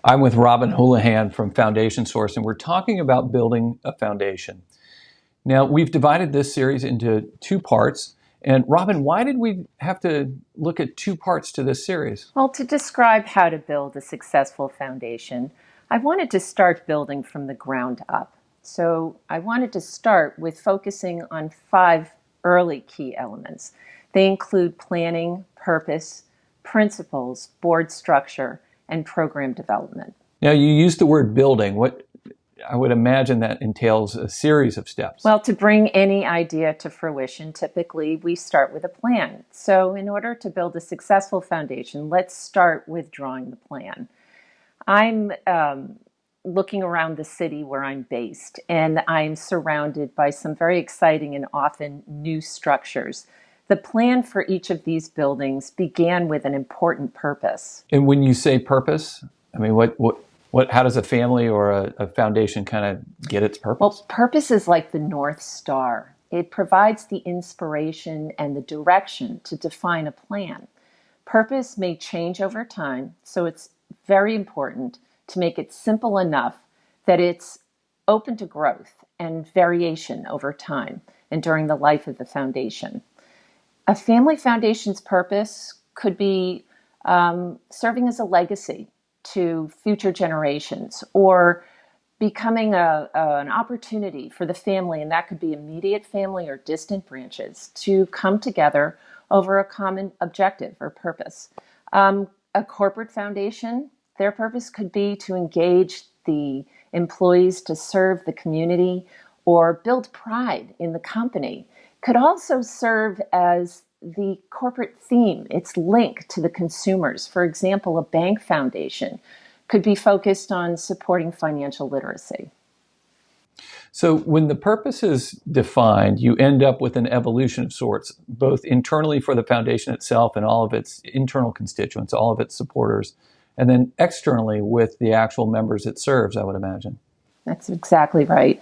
I'm with Robin Houlihan from Foundation Source, and we're talking about building a foundation. Now, we've divided this series into two parts. And Robin, why did we have to look at two parts to this series? Well, to describe how to build a successful foundation, I wanted to start building from the ground up. So I wanted to start with focusing on 5 early key elements. They include planning, purpose, principles, board structure, and program development. Now, you used the word building. What I would imagine that entails a series of steps. Well, to bring any idea to fruition, typically we start with a plan. So in order to build a successful foundation, let's start with drawing the plan. I'm looking around the city where I'm based, and I'm surrounded by some very exciting and often new structures. The plan for each of these buildings began with an important purpose. And when you say purpose, I mean, how does a family or a foundation kind of get its purpose? Well, purpose is like the North Star. It provides the inspiration and the direction to define a plan. Purpose may change over time, so it's very important to make it simple enough that it's open to growth and variation over time and during the life of the foundation. A family foundation's purpose could be serving as a legacy to future generations, or becoming an opportunity for the family, and that could be immediate family or distant branches, to come together over a common objective or purpose. A corporate foundation, their purpose could be to engage the employees to serve the community or build pride in the company. Could also serve as the corporate theme, its link to the consumers. For example, a bank foundation could be focused on supporting financial literacy. So when the purpose is defined, you end up with an evolution of sorts, both internally for the foundation itself and all of its internal constituents, all of its supporters, and then externally with the actual members it serves, I would imagine. That's exactly right.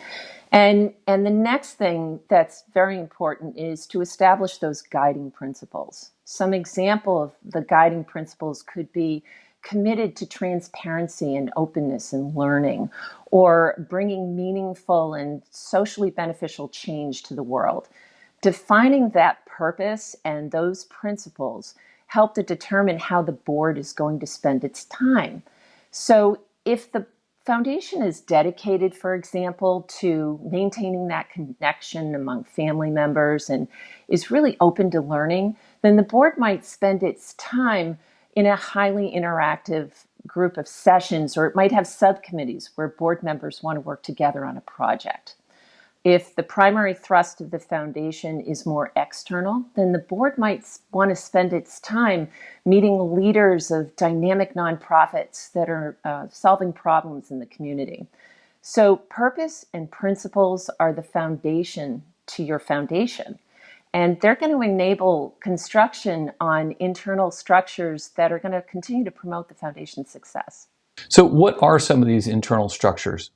And the next thing that's very important is to establish those guiding principles. Some example of the guiding principles could be committed to transparency and openness and learning, or bringing meaningful and socially beneficial change to the world. Defining that purpose and those principles help to determine how the board is going to spend its time. So if the foundation is dedicated, for example, to maintaining that connection among family members and is really open to learning, then the board might spend its time in a highly interactive group of sessions, or it might have subcommittees where board members want to work together on a project. If the primary thrust of the foundation is more external, then the board might want to spend its time meeting leaders of dynamic nonprofits that are solving problems in the community. So purpose and principles are the foundation to your foundation. And they're going to enable construction on internal structures that are going to continue to promote the foundation's success. So what are some of these internal structures?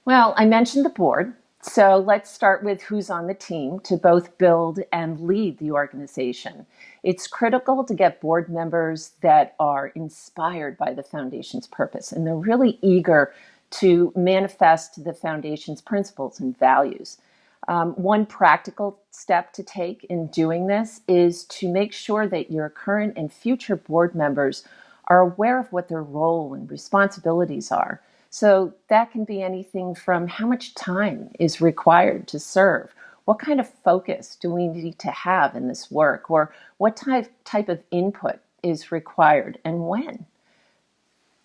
Well, I mentioned the board. So let's start with who's on the team to both build and lead the organization. It's critical to get board members that are inspired by the foundation's purpose, and they're really eager to manifest the foundation's principles and values. One practical step to take in doing this is to make sure that your current and future board members are aware of what their role and responsibilities are. So that can be anything from how much time is required to serve, what kind of focus do we need to have in this work, or what type of input is required and when.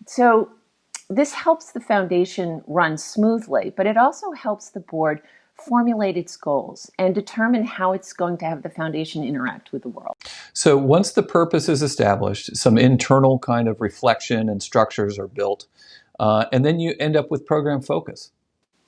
So this helps the foundation run smoothly, but it also helps the board formulate its goals and determine how it's going to have the foundation interact with the world. So once the purpose is established, some internal kind of reflection and structures are built, and then you end up with program focus.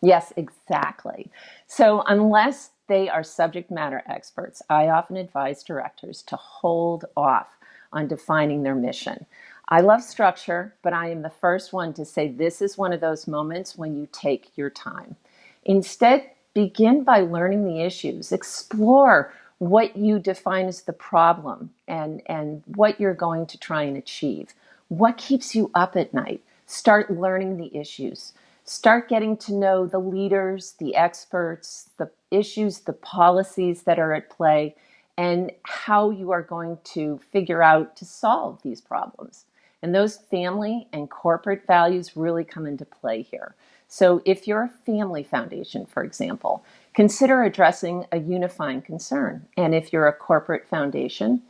Yes, exactly. So unless they are subject matter experts, I often advise directors to hold off on defining their mission. I love structure, but I am the first one to say this is one of those moments when you take your time. Instead, begin by learning the issues. Explore what you define as the problem and what you're going to try and achieve. What keeps you up at night? Start learning the issues. Start getting to know the leaders, the experts, the issues, the policies that are at play, and how you are going to figure out to solve these problems. And those family and corporate values really come into play here. So if you're a family foundation, for example, consider addressing a unifying concern. And if you're a corporate foundation,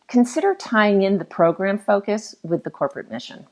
consider tying in the program focus with the corporate mission.